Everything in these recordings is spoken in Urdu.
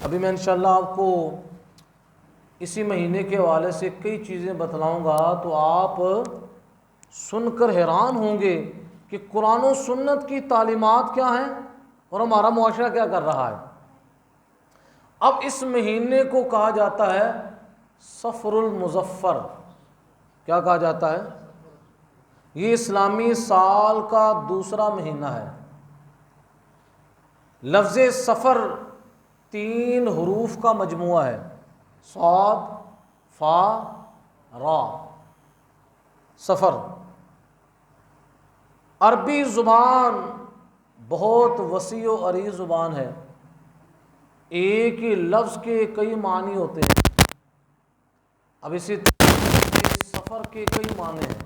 ابھی میں انشاءاللہ آپ کو اسی مہینے کے حوالے سے کئی چیزیں بتلاؤں گا تو آپ سن کر حیران ہوں گے کہ قرآن و سنت کی تعلیمات کیا ہیں اور ہمارا معاشرہ کیا کر رہا ہے۔ اب اس مہینے کو کہا جاتا ہے صفر المظفر۔ کیا کہا جاتا ہے؟ یہ اسلامی سال کا دوسرا مہینہ ہے۔ لفظ سفر 3 حروف کا مجموعہ ہے، صاد فا را، سفر۔ عربی زبان بہت وسیع و عریض زبان ہے، ایک ہی لفظ کے کئی معنی ہوتے ہیں۔ اب اسی طرح سفر کے کئی معنی ہیں۔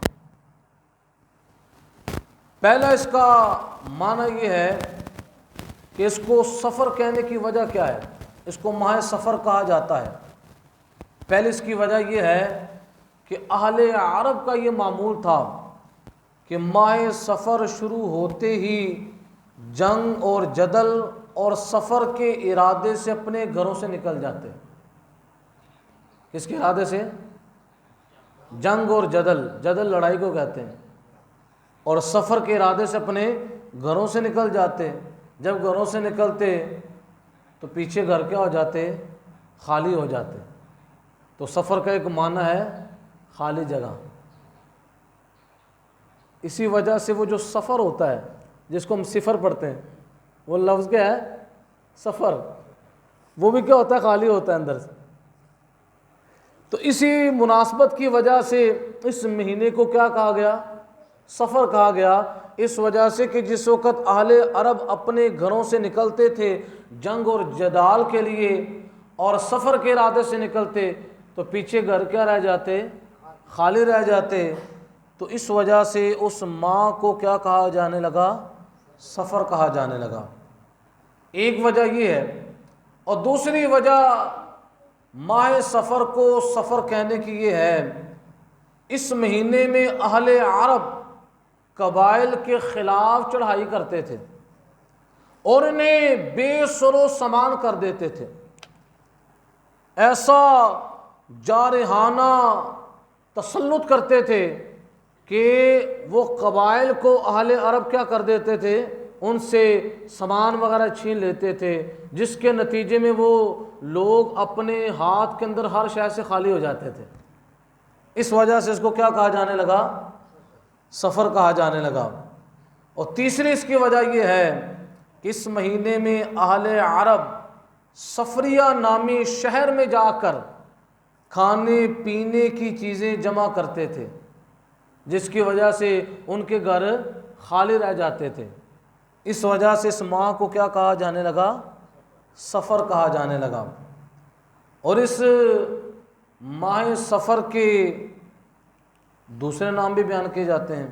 پہلا اس کا معنی یہ ہے کہ اس کو سفر کہنے کی وجہ کیا ہے، اس کو ماہ سفر کہا جاتا ہے۔ پہلے اس کی وجہ یہ ہے کہ اہل عرب کا یہ معمول تھا کہ ماہ سفر شروع ہوتے ہی جنگ اور جدل اور سفر کے ارادے سے اپنے گھروں سے نکل جاتے۔ کس کے ارادے سے؟ جنگ اور جدل، جدل لڑائی کو کہتے ہیں، اور سفر کے ارادے سے اپنے گھروں سے نکل جاتے۔ جب گھروں سے نکلتے تو پیچھے گھر کیا ہو جاتے؟ خالی ہو جاتے۔ تو سفر کا ایک معنی ہے خالی جگہ۔ اسی وجہ سے وہ جو سفر ہوتا ہے جس کو ہم صفر پڑھتے ہیں، وہ لفظ کیا ہے؟ سفر۔ وہ بھی کیا ہوتا ہے؟ خالی ہوتا ہے اندر سے۔ تو اسی مناسبت کی وجہ سے اس مہینے کو کیا کہا گیا؟ سفر کہا گیا، اس وجہ سے کہ جس وقت اہل عرب اپنے گھروں سے نکلتے تھے جنگ اور جدال کے لیے اور سفر کے ارادے سے نکلتے تو پیچھے گھر کیا رہ جاتے؟ خالی رہ جاتے۔ تو اس وجہ سے اس ماہ کو کیا کہا جانے لگا؟ سفر کہا جانے لگا۔ ایک وجہ یہ ہے، اور دوسری وجہ ماہ سفر کو سفر کہنے کی یہ ہے، اس مہینے میں اہل عرب قبائل کے خلاف چڑھائی کرتے تھے اور انہیں بے سر و سامان کر دیتے تھے۔ ایسا جارحانہ تسلط کرتے تھے کہ وہ قبائل کو اہل عرب کیا کر دیتے تھے؟ ان سے سامان وغیرہ چھین لیتے تھے، جس کے نتیجے میں وہ لوگ اپنے ہاتھ کے اندر ہر شے سے خالی ہو جاتے تھے۔ اس وجہ سے اس کو کیا کہا جانے لگا؟ سفر کہا جانے لگا۔ اور تیسری اس کی وجہ یہ ہے کہ اس مہینے میں اہل عرب سفریہ نامی شہر میں جا کر کھانے پینے کی چیزیں جمع کرتے تھے، جس کی وجہ سے ان کے گھر خالی رہ جاتے تھے۔ اس وجہ سے اس ماہ کو کیا کہا جانے لگا؟ سفر کہا جانے لگا۔ اور اس ماہ سفر کے دوسرے نام بھی بیان کیے جاتے ہیں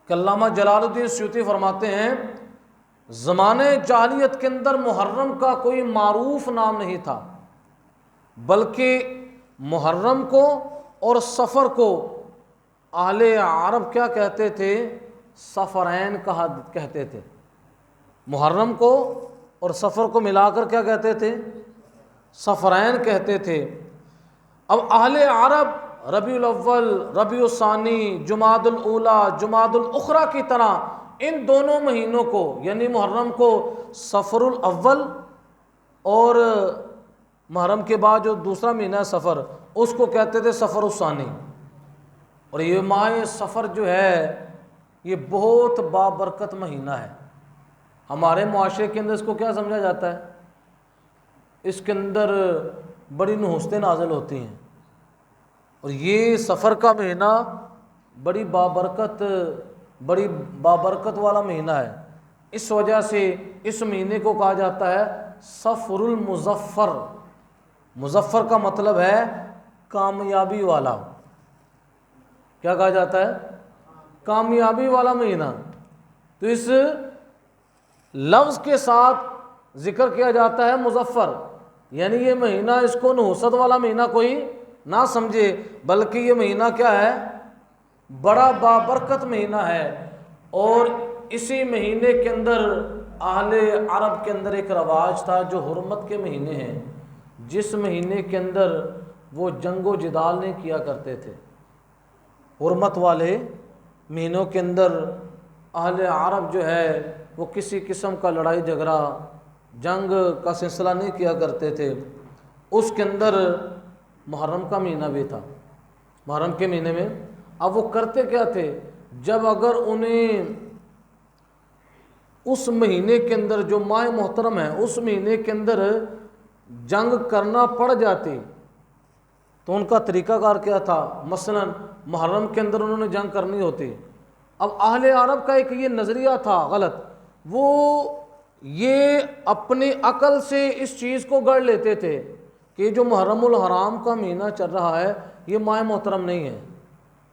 کہ علامہ جلال الدین سیوطی فرماتے ہیں زمانے جاہلیت کے اندر محرم کا کوئی معروف نام نہیں تھا، بلکہ محرم کو اور سفر کو اہل عرب کیا کہتے تھے؟ سفرین کہتے تھے۔ محرم کو اور سفر کو ملا کر کیا کہتے تھے؟ سفرین کہتے تھے۔ اب اہل عرب ربیع الاول، ربیع الثانی، جمادی الاولیٰ، جمادی الاخری کی طرح ان دونوں مہینوں کو یعنی محرم کو صفر الاول اور محرم کے بعد جو دوسرا مہینہ ہے سفر، اس کو کہتے تھے صفر الثانی۔ اور یہ ماہ سفر جو ہے یہ بہت بابرکت مہینہ ہے۔ ہمارے معاشرے کے اندر اس کو کیا سمجھا جاتا ہے؟ اس کے اندر بڑی نحوستیں نازل ہوتی ہیں، اور یہ سفر کا مہینہ بڑی بابرکت والا مہینہ ہے۔ اس وجہ سے اس مہینے کو کہا جاتا ہے صفر المظفر۔ مظفر کا مطلب ہے کامیابی والا۔ کیا کہا جاتا ہے؟ کامیابی والا مہینہ۔ تو اس لفظ کے ساتھ ذکر کیا جاتا ہے مظفر، یعنی یہ مہینہ اس کو نحوست والا مہینہ کوئی نہ سمجھے، بلکہ یہ مہینہ کیا ہے؟ بڑا بابرکت مہینہ ہے۔ اور اسی مہینے کے اندر اہل عرب کے اندر ایک رواج تھا جو حرمت کے مہینے ہیں، جس مہینے کے اندر وہ جنگ و جدال نہیں کیا کرتے تھے۔ حرمت والے مہینوں کے اندر اہل عرب جو ہے وہ کسی قسم کا لڑائی جھگڑا جنگ کا سلسلہ نہیں کیا کرتے تھے۔ اس کے اندر محرم کا مہینہ بھی تھا۔ محرم کے مہینے میں اب وہ کرتے کیا تھے، جب اگر انہیں اس مہینے کے اندر جو ماہ محترم ہے اس مہینے کے اندر جنگ کرنا پڑ جاتی تو ان کا طریقہ کار کیا تھا، مثلا محرم کے اندر انہوں نے جنگ کرنی ہوتی۔ اب اہل عرب کا ایک یہ نظریہ تھا غلط، وہ یہ اپنی عقل سے اس چیز کو گڑھ لیتے تھے کہ جو محرم الحرام کا مہینہ چل رہا ہے یہ ماہ محترم نہیں ہے،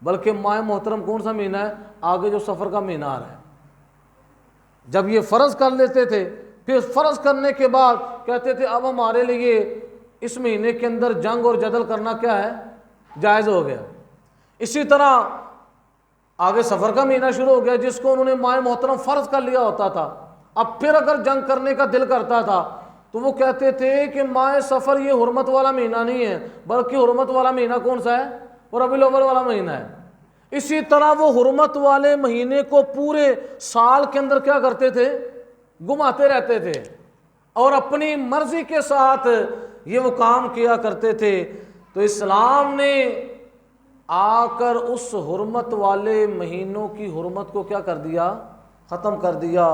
بلکہ ماہ محترم کون سا مہینہ ہے، آگے جو سفر کا مہینہ آ رہا ہے۔ جب یہ فرض کر لیتے تھے، پھر فرض کرنے کے بعد کہتے تھے اب ہمارے لیے اس مہینے کے اندر جنگ اور جدل کرنا کیا ہے، جائز ہو گیا۔ اسی طرح آگے سفر کا مہینہ شروع ہو گیا جس کو انہوں نے ماہ محترم فرض کر لیا ہوتا تھا۔ اب پھر اگر جنگ کرنے کا دل کرتا تھا تو وہ کہتے تھے کہ ماہ سفر یہ حرمت والا مہینہ نہیں ہے، بلکہ حرمت والا مہینہ کون سا ہے، وہ ربیع الاول والا مہینہ ہے۔ اسی طرح وہ حرمت والے مہینے کو پورے سال کے اندر کیا کرتے تھے، گھماتے رہتے تھے اور اپنی مرضی کے ساتھ یہ وہ کام کیا کرتے تھے۔ تو اسلام نے آ کر اس حرمت والے مہینوں کی حرمت کو کیا کر دیا، ختم کر دیا،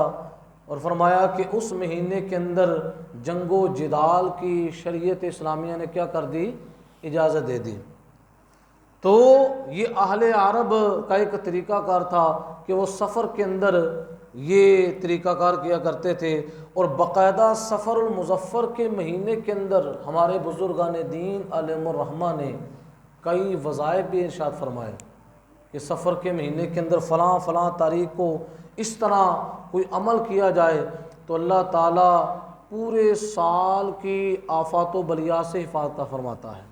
اور فرمایا کہ اس مہینے کے اندر جنگ و جدال کی شریعت اسلامیہ نے کیا کر دی، اجازت دے دی۔ تو یہ اہل عرب کا ایک طریقہ کار تھا کہ وہ سفر کے اندر یہ طریقہ کار کیا کرتے تھے، اور باقاعدہ سفر المظفر کے مہینے کے اندر ہمارے بزرگان دین علیہم الرحمہ نے کئی وظائف بھی ارشاد فرمائے کہ سفر کے مہینے کے اندر فلاں فلاں تاریخ کو اس طرح کوئی عمل کیا جائے تو اللہ تعالیٰ پورے سال کی آفات و بلیات سے حفاظت فرماتا ہے۔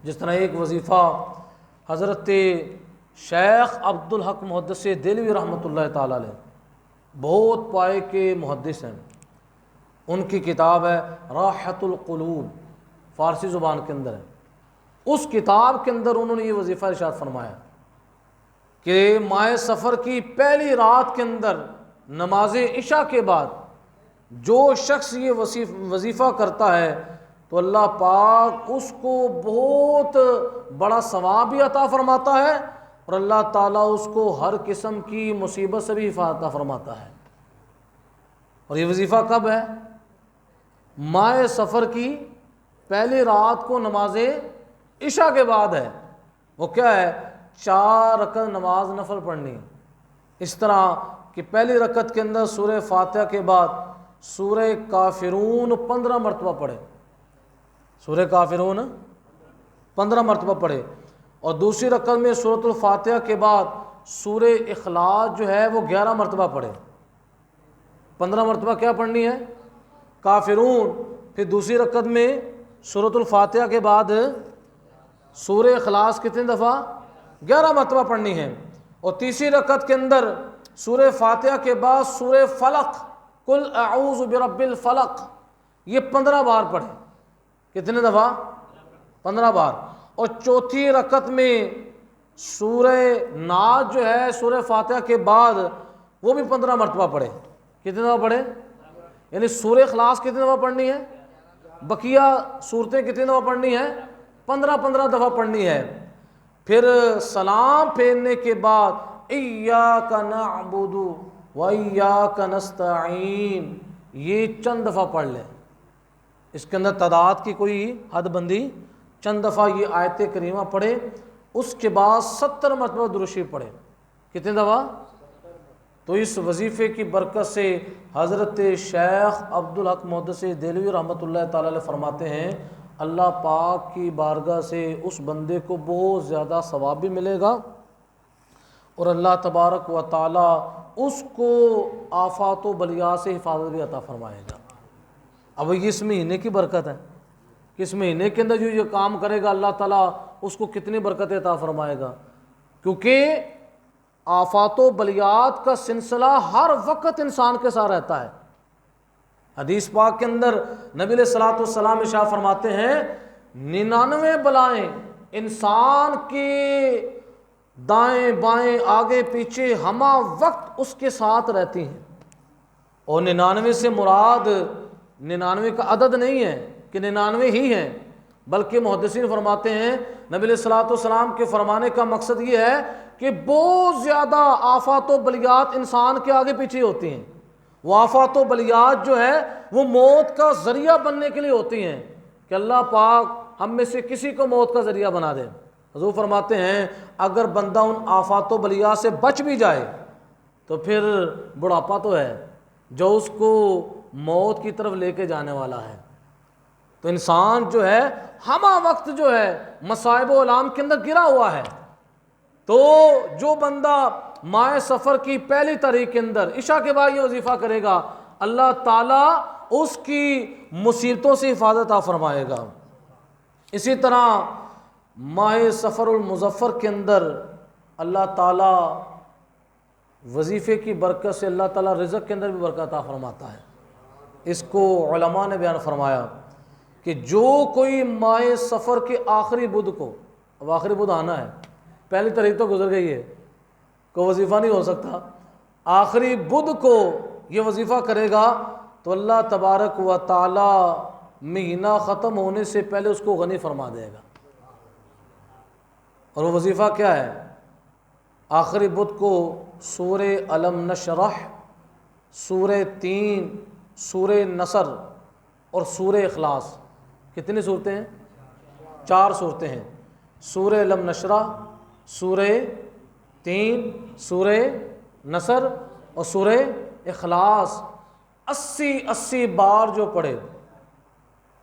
جس طرح ایک وظیفہ حضرت شیخ عبدالحق محدث دہلوی رحمۃ اللہ تعالیٰ علیہ، بہت پائے کے محدث ہیں، ان کی کتاب ہے راحت القلوب، فارسی زبان کے اندر ہے۔ اس کتاب کے اندر انہوں نے یہ وظیفہ ارشاد فرمایا کہ ماہ سفر کی پہلی رات کے اندر نماز عشاء کے بعد جو شخص یہ وظیفہ کرتا ہے تو اللہ پاک اس کو بہت بڑا ثواب بھی عطا فرماتا ہے، اور اللہ تعالیٰ اس کو ہر قسم کی مصیبت سے بھی حفاظت فرماتا ہے۔ اور یہ وظیفہ کب ہے؟ ماہ سفر کی پہلی رات کو نماز عشاء کے بعد ہے۔ وہ کیا ہے؟ 4 رکعت نماز نفل پڑھنی۔ اس طرح کہ پہلی رکعت کے اندر سورہ فاتحہ کے بعد سورہ کافرون 15 مرتبہ پڑھے، سورہ کافرون 15 مرتبہ پڑھے، اور دوسری رکعت میں سورۃ الفاتحہ کے بعد سورہ اخلاص جو ہے وہ 11 مرتبہ پڑھے۔ 15 مرتبہ کیا پڑھنی ہے؟ کافرون، پھر دوسری رکعت میں سورۃ الفاتحہ کے بعد سورہ اخلاص کتنی دفعہ؟ 11 مرتبہ پڑھنی ہے، اور تیسری رکعت کے اندر سورہ فاتحہ کے بعد سورہ فلق، قل اعوذ برب الفلق، یہ 15 بار پڑھے۔ کتنے دفعہ؟ 15 بار۔ اور چوتھی رکعت میں سورہ ناس جو ہے سورہ فاتحہ کے بعد وہ بھی 15 مرتبہ پڑھے۔ کتنے دفعہ پڑھے؟ یعنی سورہ اخلاص کتنے دفعہ پڑھنی ہے؟ بقیہ صورتیں کتنی دفعہ پڑھنی ہے؟ 15 دفعہ پڑھنی ہے۔ پھر سلام پھیرنے کے بعد ایاک نعبد و ایاک نستعین، یہ چند دفعہ پڑھ لیں۔ اس کے اندر تعداد کی کوئی حد بندی، چند دفعہ یہ آیت کریمہ پڑھے، اس کے بعد 70 مرتبہ درود شریف پڑھے۔ کتنے دفعہ؟ تو اس وظیفے کی برکت سے حضرت شیخ عبدالحق محدث دہلوی رحمۃ اللہ تعالی علیہ فرماتے ہیں اللہ پاک کی بارگاہ سے اس بندے کو بہت زیادہ ثواب بھی ملے گا، اور اللہ تبارک و تعالی اس کو آفات و بلیات سے حفاظت بھی عطا فرمائے گا۔ اب یہ اس مہینے کی برکت ہے کہ اس مہینے کے اندر جو یہ کام کرے گا اللہ تعالیٰ اس کو کتنی برکت عطا فرمائے گا، کیونکہ آفات و بلیات کا سلسلہ ہر وقت انسان کے ساتھ رہتا ہے۔ حدیث پاک کے اندر نبی علیہ الصلوۃ والسلام ارشاد فرماتے ہیں 99 بلائیں انسان کے دائیں بائیں آگے پیچھے ہمہ وقت اس کے ساتھ رہتی ہیں، اور 99 سے مراد 99 کا عدد نہیں ہے کہ 99 ہی ہیں، بلکہ محدثین فرماتے ہیں نبی علیہ الصلوۃ والسلام کے فرمانے کا مقصد یہ ہے کہ بہت زیادہ آفات و بلیات انسان کے آگے پیچھے ہوتی ہیں۔ وہ آفات و بلیات جو ہے وہ موت کا ذریعہ بننے کے لیے ہوتی ہیں کہ اللہ پاک ہم میں سے کسی کو موت کا ذریعہ بنا دے۔ حضور فرماتے ہیں اگر بندہ ان آفات و بلیات سے بچ بھی جائے تو پھر بڑھاپا تو ہے جو اس کو موت کی طرف لے کے جانے والا ہے۔ تو انسان جو ہے ہمہ وقت جو ہے مصائب و الام کے اندر گرا ہوا ہے۔ تو جو بندہ ماہ سفر کی پہلی تاریخ کے اندر عشاء کے بعد یہ وظیفہ کرے گا، اللہ تعالیٰ اس کی مصیبتوں سے حفاظت عطا فرمائے گا۔ اسی طرح ماہ سفر المظفر کے اندر اللہ تعالیٰ وظیفے کی برکت سے اللہ تعالیٰ رزق کے اندر بھی برکت عطا فرماتا ہے۔ اس کو علماء نے بیان فرمایا کہ جو کوئی ماہ سفر کے آخری بدھ کو، اب آخری بدھ آنا ہے، پہلی تاریخ تو گزر گئی ہے، کوئی وظیفہ نہیں ہو سکتا، آخری بدھ کو یہ وظیفہ کرے گا تو اللہ تبارک و تعالی مہینہ ختم ہونے سے پہلے اس کو غنی فرما دے گا۔ اور وہ وظیفہ کیا ہے؟ آخری بدھ کو سورہ الم نشرح، سورہ 3، سورہ نصر اور سورہ اخلاص، کتنی صورتیں ہیں؟ 4 صورتیں ہیں۔ سورہ الم نشرح، سورہ 3، سورہ نصر اور سورہ اخلاص 80 بار جو پڑھے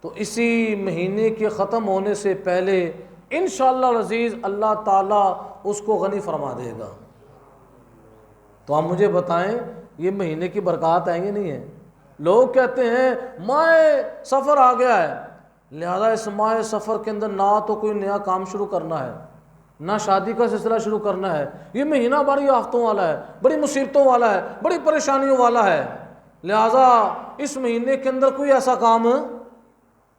تو اسی مہینے کے ختم ہونے سے پہلے انشاءاللہ العزیز اللہ تعالیٰ اس کو غنی فرما دے گا۔ تو آپ مجھے بتائیں یہ مہینے کی برکات ہیں یا نہیں ہیں؟ لوگ کہتے ہیں ماہ سفر آ گیا ہے، لہذا اس ماہ سفر کے اندر نہ تو کوئی نیا کام شروع کرنا ہے، نہ شادی کا سلسلہ شروع کرنا ہے، یہ مہینہ بڑی آفتوں والا ہے، بڑی مصیبتوں والا ہے، بڑی پریشانیوں والا ہے، لہذا اس مہینے کے اندر کوئی ایسا کام،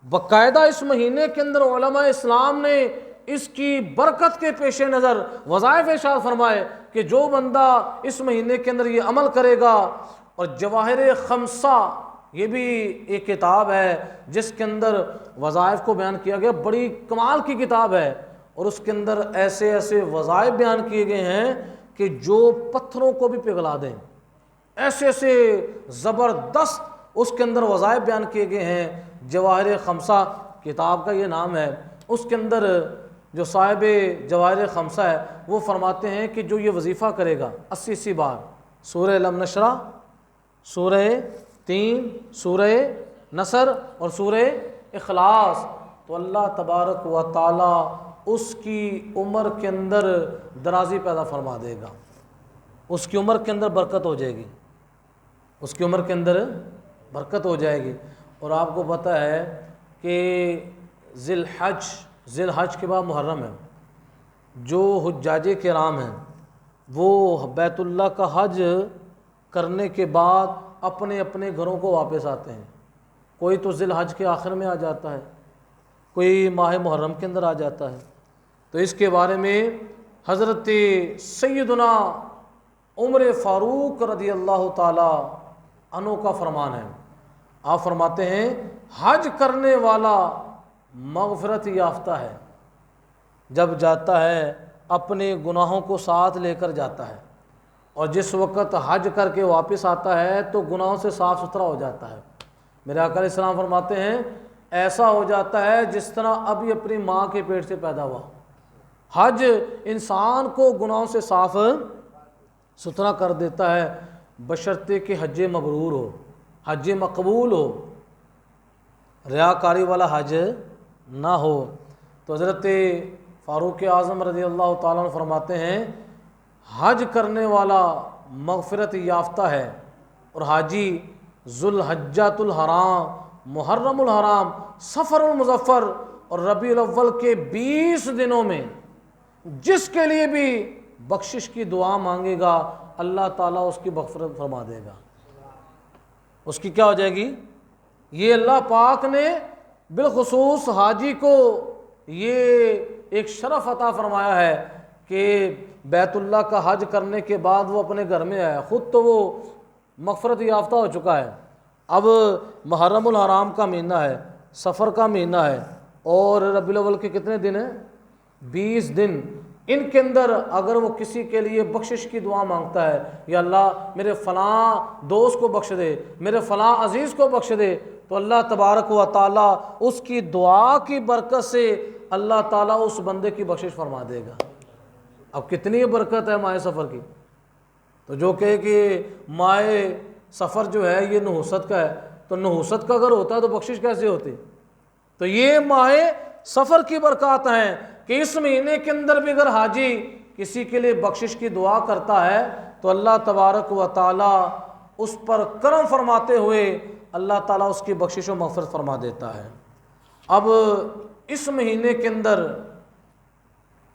باقاعدہ اس مہینے کے اندر علماء اسلام نے اس کی برکت کے پیش نظر وظائف ارشاد فرمائے کہ جو بندہ اس مہینے کے اندر یہ عمل کرے گا۔ اور جواہر خمسہ یہ بھی ایک کتاب ہے جس کے اندر وظائف کو بیان کیا گیا، بڑی کمال کی کتاب ہے، اور اس کے اندر ایسے ایسے وظائف بیان کیے گئے ہیں کہ جو پتھروں کو بھی پگھلا دیں، ایسے ایسے زبردست اس کے اندر وظائف بیان کیے گئے ہیں۔ جواہر خمسہ کتاب کا یہ نام ہے۔ اس کے اندر جو صاحب جواہر خمسہ ہے وہ فرماتے ہیں کہ جو یہ وظیفہ کرے گا 80 بار، سورہ الم نشرح، سورہ 3، سورہ نصر اور سورہ اخلاص، تو اللہ تبارک و تعالی اس کی عمر کے اندر درازی پیدا فرما دے گا، اس کی عمر کے اندر برکت ہو جائے گی، اس کی عمر کے اندر برکت ہو جائے گی۔ اور آپ کو پتہ ہے کہ ذی الحج کے بعد محرم ہے، جو حجاج کرام ہیں وہ بیت اللہ کا حج کرنے کے بعد اپنے اپنے گھروں کو واپس آتے ہیں، کوئی تو ذی الحج کے آخر میں آ جاتا ہے، کوئی ماہ محرم کے اندر آ جاتا ہے۔ تو اس کے بارے میں حضرت سیدنا عمر فاروق رضی اللہ تعالی عنہ کا فرمان ہے، آپ فرماتے ہیں حج کرنے والا مغفرت یافتہ ہے، جب جاتا ہے اپنے گناہوں کو ساتھ لے کر جاتا ہے، اور جس وقت حج کر کے واپس آتا ہے تو گناہوں سے صاف ستھرا ہو جاتا ہے۔ میرے آقا علیہ السلام فرماتے ہیں ایسا ہو جاتا ہے جس طرح ابھی اپنی ماں کے پیٹ سے پیدا ہوا۔ حج انسان کو گناہوں سے صاف ستھرا کر دیتا ہے، بشرطے کہ حج مبرور ہو، حج مقبول ہو، ریاکاری والا حج نہ ہو۔ تو حضرت فاروق اعظم رضی اللہ تعالیٰ عنہ فرماتے ہیں حج کرنے والا مغفرت یافتہ ہے، اور حاجی ذوالحجۃ الحرام، محرم الحرام، سفر المظفر اور ربیع الاول کے 20 دنوں میں جس کے لیے بھی بخشش کی دعا مانگے گا اللہ تعالیٰ اس کی مغفرت فرما دے گا، اس کی کیا ہو جائے گی۔ یہ اللہ پاک نے بالخصوص حاجی کو یہ ایک شرف عطا فرمایا ہے کہ بیت اللہ کا حج کرنے کے بعد وہ اپنے گھر میں آیا، خود تو وہ مغفرت یافتہ ہو چکا ہے، اب محرم الحرام کا مہینہ ہے، سفر کا مہینہ ہے، اور ربیع الاول کے کتنے دن ہیں؟ 20 دن۔ ان کے اندر اگر وہ کسی کے لیے بخشش کی دعا مانگتا ہے، یا اللہ میرے فلاں دوست کو بخش دے، میرے فلاں عزیز کو بخش دے، تو اللہ تبارک و تعالیٰ اس کی دعا کی برکت سے اللہ تعالیٰ اس بندے کی بخشش فرما دے گا۔ اب کتنی برکت ہے ماہ سفر کی۔ تو جو کہے کہ ماہ سفر جو ہے یہ نحوست کا ہے، تو نحوست کا اگر ہوتا تو بخشش کیسے ہوتی؟ تو یہ ماہ سفر کی برکات ہیں کہ اس مہینے کے اندر بھی اگر حاجی کسی کے لیے بخشش کی دعا کرتا ہے تو اللہ تبارک و تعالیٰ اس پر کرم فرماتے ہوئے اللہ تعالیٰ اس کی بخشش و مغفرت فرما دیتا ہے۔ اب اس مہینے کے اندر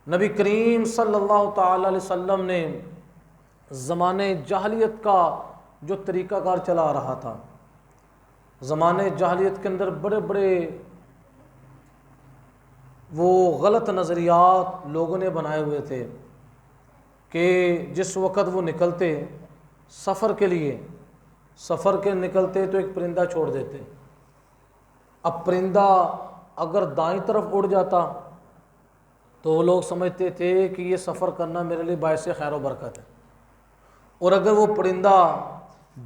نبی کریم صلی اللہ تعالیٰ علیہ وسلم نے زمانے جاہلیت کا جو طریقہ کار چلا رہا تھا، زمانے جاہلیت کے اندر بڑے بڑے وہ غلط نظریات لوگوں نے بنائے ہوئے تھے کہ جس وقت وہ نکلتے سفر کے لیے، سفر کے نکلتے تو ایک پرندہ چھوڑ دیتے، اب پرندہ اگر دائیں طرف اڑ جاتا تو وہ لوگ سمجھتے تھے کہ یہ سفر کرنا میرے لیے باعث خیر و برکت ہے، اور اگر وہ پرندہ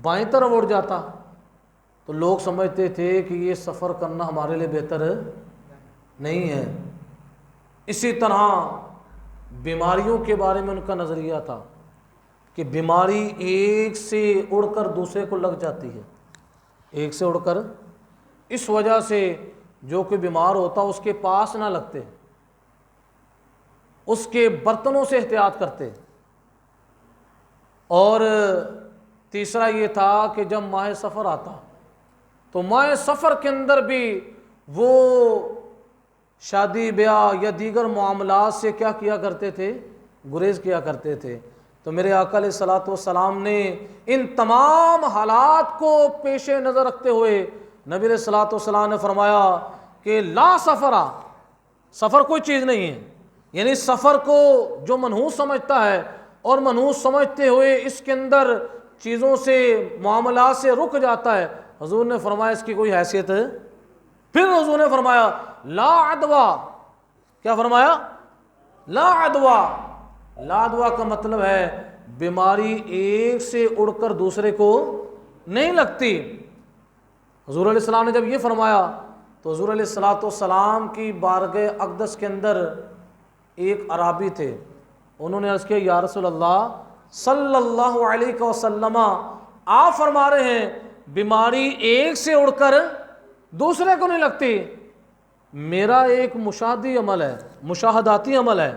بائیں طرف اڑ جاتا تو لوگ سمجھتے تھے کہ یہ سفر کرنا ہمارے لیے بہتر نہیں ہے۔ اسی طرح بیماریوں کے بارے میں ان کا نظریہ تھا کہ بیماری ایک سے اڑ کر دوسرے کو لگ جاتی ہے، ایک سے اڑ کر، اس وجہ سے جو کوئی بیمار ہوتا اس کے پاس نہ لگتے، اس کے برتنوں سے احتیاط کرتے۔ اور تیسرا یہ تھا کہ جب ماہ سفر آتا تو ماہ سفر کے اندر بھی وہ شادی بیاہ یا دیگر معاملات سے کیا کیا کرتے تھے؟ گریز کیا کرتے تھے۔ تو میرے آقا علیہ الصلوۃ والسلام نے ان تمام حالات کو پیش نظر رکھتے ہوئے نبی علیہ الصلوۃ والسلام نے فرمایا کہ لا سفرا، سفر کوئی چیز نہیں ہے، یعنی سفر کو جو منحوس سمجھتا ہے اور منحوس سمجھتے ہوئے اس کے اندر چیزوں سے معاملات سے رک جاتا ہے، حضور نے فرمایا اس کی کوئی حیثیت ہے۔ پھر حضور نے فرمایا لا عدوا، کیا فرمایا؟ لا عدوا، لا عدوا کا مطلب ہے بیماری ایک سے اڑ کر دوسرے کو نہیں لگتی۔ حضور علیہ السلام نے جب یہ فرمایا تو حضور علیہ الصلوۃ والسلام کی بارگاہ اقدس کے اندر ایک اعرابی تھے، انہوں نے عرض کیا یا رسول اللہ صلی اللہ علیہ وسلم، آپ فرما رہے ہیں بیماری ایک سے اڑ کر دوسرے کو نہیں لگتی، میرا ایک مشاہدی عمل ہے، مشاہداتی عمل ہے،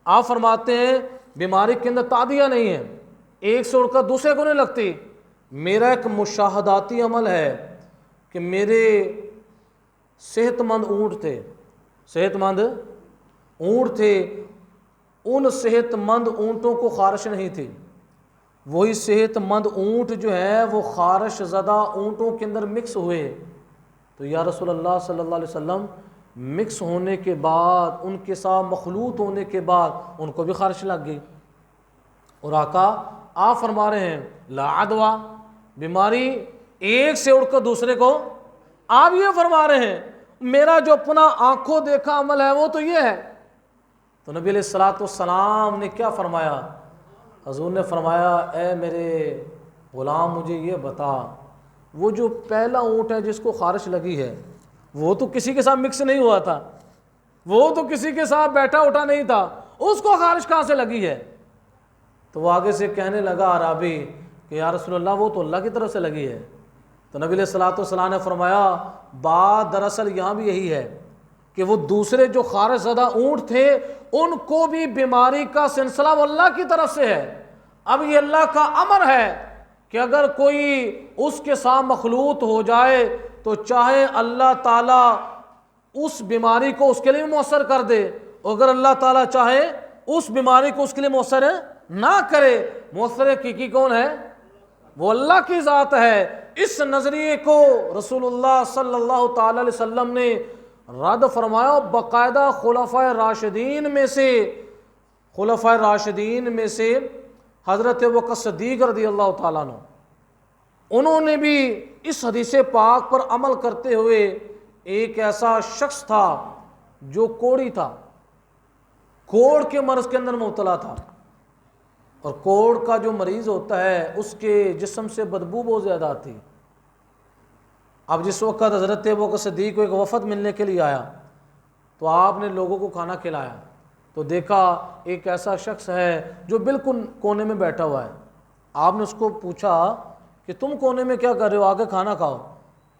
آپ فرماتے ہیں بیماری کے اندر تعدیہ نہیں ہے، ایک سے اڑ کر دوسرے کو نہیں لگتی، میرا ایک مشاہداتی عمل ہے کہ میرے صحت مند اونٹ تھے، صحت مند اونٹ تھے، ان صحت مند اونٹوں کو خارش نہیں تھی، وہی صحت مند اونٹ جو ہے وہ خارش زدہ اونٹوں کے اندر مکس ہوئے، تو یا رسول اللہ صلی اللہ علیہ وسلم مکس ہونے کے بعد، ان کے ساتھ مخلوط ہونے کے بعد ان کو بھی خارش لگ گئی، اور آقا آپ فرما رہے ہیں لا عدوا، بیماری ایک سے اڑ کر دوسرے کو، آپ یہ فرما رہے ہیں میرا جو اپنا آنکھوں دیکھا عمل ہے وہ تو یہ ہے۔ تو نبی علیہ الصلوۃ والسلام نے کیا فرمایا؟ حضور نے فرمایا اے میرے غلام مجھے یہ بتا، وہ جو پہلا اونٹ ہے جس کو خارش لگی ہے وہ تو کسی کے ساتھ مکس نہیں ہوا تھا، وہ تو کسی کے ساتھ بیٹھا اٹھا نہیں تھا، اس کو خارش کہاں سے لگی ہے؟ تو وہ آگے سے کہنے لگا عربی کہ یا رسول اللہ وہ تو اللہ کی طرف سے لگی ہے۔ تو نبی علیہ الصلوۃ والسلام نے فرمایا بات دراصل یہاں بھی یہی ہے کہ وہ دوسرے جو خارش زدہ اونٹ تھے ان کو بھی بیماری کا سلسلہ وہ اللہ کی طرف سے ہے، اب یہ اللہ کا امر ہے کہ اگر کوئی اس کے ساتھ مخلوط ہو جائے تو چاہے اللہ تعالیٰ اس بیماری کو اس کے لیے مؤثر کر دے، اگر اللہ تعالیٰ چاہے اس بیماری کو اس کے لیے مؤثر نہ کرے۔ مؤثر حقیقی کون ہے؟ وہ اللہ کی ذات ہے۔ اس نظریے کو رسول اللہ صلی اللہ تعالی علیہ وسلم نے رد فرمایا، باقاعدہ خلفائے راشدین میں سے حضرت ابوبکر صدیق رضی اللہ تعالیٰ عنہ، انہوں نے بھی اس حدیث پاک پر عمل کرتے ہوئے، ایک ایسا شخص تھا جو کوڑی تھا، کوڑ کے مرض کے اندر مبتلا تھا، اور کوڑ کا جو مریض ہوتا ہے اس کے جسم سے بدبو بہت زیادہ آتی۔ اب جس وقت حضرت ابوبکر صدیق کو ایک وفد ملنے کے لیے آیا تو آپ نے لوگوں کو کھانا کھلایا، تو دیکھا ایک ایسا شخص ہے جو بالکل کونے میں بیٹھا ہوا ہے۔ آپ نے اس کو پوچھا کہ تم کونے میں کیا کر رہے ہو، آ کے کھانا کھاؤ۔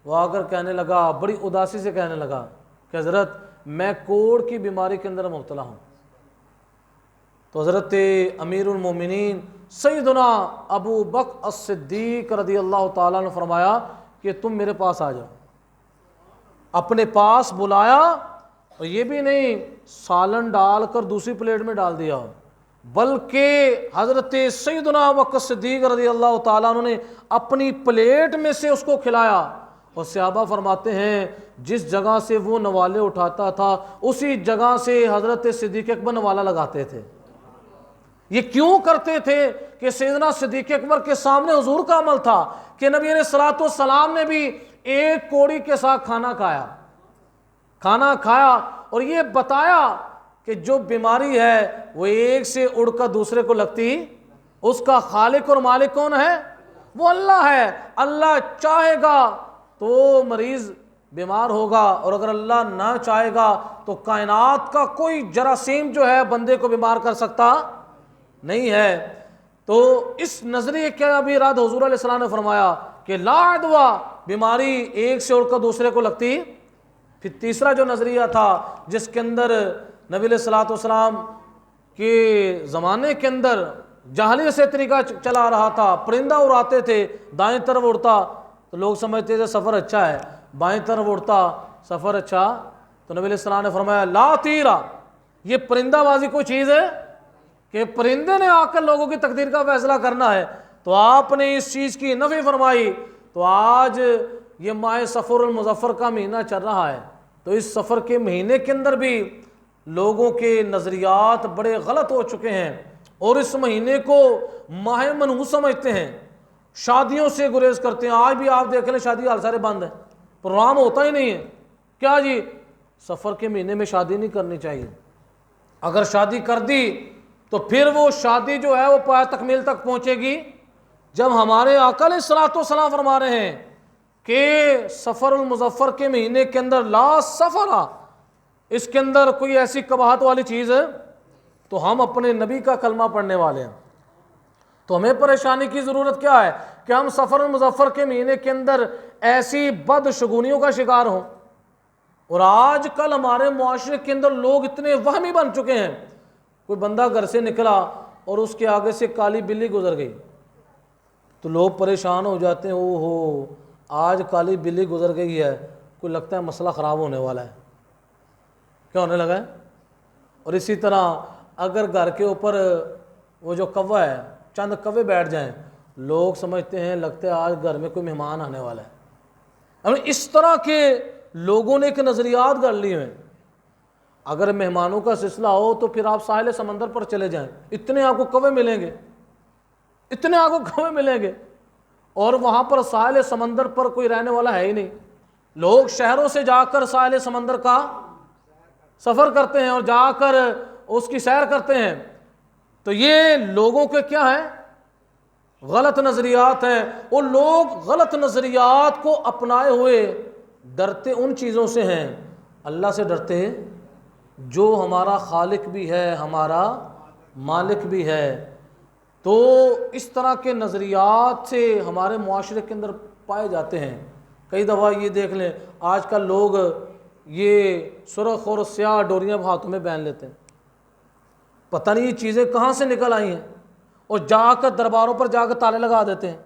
وہ آ کر کہنے لگا، بڑی اداسی سے کہنے لگا کہ حضرت میں کوڑ کی بیماری کے اندر مبتلا ہوں۔ تو حضرت امیر المومنین سیدنا ابو بکر الصدیق رضی اللہ تعالیٰ نے فرمایا کہ تم میرے پاس آ جاؤ۔ اپنے پاس بلایا، اور یہ بھی نہیں سالن ڈال کر دوسری پلیٹ میں ڈال دیا، بلکہ حضرت سیدنا ابو بکر صدیق رضی اللہ تعالیٰ عنہ نے اپنی پلیٹ میں سے اس کو کھلایا۔ اور صحابہ فرماتے ہیں جس جگہ سے وہ نوالے اٹھاتا تھا اسی جگہ سے حضرت صدیق اکبر نوالا لگاتے تھے۔ یہ کیوں کرتے تھے کہ سیدنا صدیق اکبر کے سامنے حضور کا عمل تھا کہ نبی علیہ الصلوۃ والسلام نے بھی ایک کوڑی کے ساتھ کھانا کھایا اور یہ بتایا کہ جو بیماری ہے وہ ایک سے اڑ کر دوسرے کو لگتی، اس کا خالق اور مالک کون ہے؟ وہ اللہ ہے۔ اللہ چاہے گا تو مریض بیمار ہوگا، اور اگر اللہ نہ چاہے گا تو کائنات کا کوئی جراثیم جو ہے بندے کو بیمار کر سکتا نہیں ہے۔ تو اس نظریے کا بھی رد حضور علیہ السلام نے فرمایا کہ لا عدویٰ، بیماری ایک سے اڑ کر دوسرے کو لگتی۔ پھر تیسرا جو نظریہ تھا جس کے اندر نبی علیہ الصلوۃ والسلام کے زمانے کے اندر جاہلیت سے طریقہ چلا رہا تھا، پرندہ اڑاتے تھے، دائیں طرف اڑتا تو لوگ سمجھتے تھے سفر اچھا ہے، بائیں طرف اڑتا سفر اچھا، تو نبی علیہ السلام نے فرمایا لا تیرا، یہ پرندہ بازی کوئی چیز ہے کہ پرندے نے آ کر لوگوں کی تقدیر کا فیصلہ کرنا ہے؟ تو آپ نے اس چیز کی نفی فرمائی۔ تو آج یہ ماہ سفر المظفر کا مہینہ چل رہا ہے، تو اس سفر کے مہینے کے اندر بھی لوگوں کے نظریات بڑے غلط ہو چکے ہیں، اور اس مہینے کو ماہ منحوس سمجھتے ہیں، شادیوں سے گریز کرتے ہیں۔ آج بھی آپ دیکھ لیں شادی حال سارے بند ہیں، پروگرام ہوتا ہی نہیں ہے۔ کیا جی سفر کے مہینے میں شادی نہیں کرنی چاہیے، اگر شادی کر دی تو پھر وہ شادی جو ہے وہ پایہ تکمیل تک پہنچے گی جب ہمارے آقا علیہ الصلوۃ والسلام فرما رہے ہیں کہ سفر المظفر کے مہینے کے اندر لا سفرا، اس کے اندر کوئی ایسی قباحت والی چیز ہے، تو ہم اپنے نبی کا کلمہ پڑھنے والے ہیں، تو ہمیں پریشانی کی ضرورت کیا ہے کہ ہم سفر المظفر کے مہینے کے اندر ایسی بدشگونیوں کا شکار ہوں۔ اور آج کل ہمارے معاشرے کے اندر لوگ اتنے وہمی بن چکے ہیں، کوئی بندہ گھر سے نکلا اور اس کے آگے سے کالی بلی گزر گئی تو لوگ پریشان ہو جاتے ہیں، او ہو آج کالی بلی گزر گئی ہے، کوئی لگتا ہے مسئلہ خراب ہونے والا ہے۔ کیا ہونے لگا ہے؟ اور اسی طرح اگر گھر کے اوپر وہ جو کوا ہے چند کوے بیٹھ جائیں، لوگ سمجھتے ہیں لگتا ہے آج گھر میں کوئی مہمان آنے والا ہے۔ اب اس طرح کے لوگوں نے ایک نظریات گھڑ لیے ہیں۔ اگر مہمانوں کا سلسلہ ہو تو پھر آپ ساحل سمندر پر چلے جائیں، اتنے آپ کو کوے ملیں گے، اور وہاں پر ساحل سمندر پر کوئی رہنے والا ہے ہی نہیں۔ لوگ شہروں سے جا کر ساحل سمندر کا سفر کرتے ہیں اور جا کر اس کی سیر کرتے ہیں۔ تو یہ لوگوں کے کیا ہیں؟ غلط نظریات ہیں۔ وہ لوگ غلط نظریات کو اپنائے ہوئے ڈرتے ان چیزوں سے ہیں، اللہ سے ڈرتے جو ہمارا خالق بھی ہے، ہمارا مالک بھی ہے۔ تو اس طرح کے نظریات سے ہمارے معاشرے کے اندر پائے جاتے ہیں۔ کئی دفعہ یہ دیکھ لیں آج کل لوگ یہ سرخ اور سیاہ ڈوریاں ہاتھوں میں پہن لیتے ہیں، پتہ نہیں یہ چیزیں کہاں سے نکل آئی ہیں، اور جا کر درباروں پر جا کر تالے لگا دیتے ہیں۔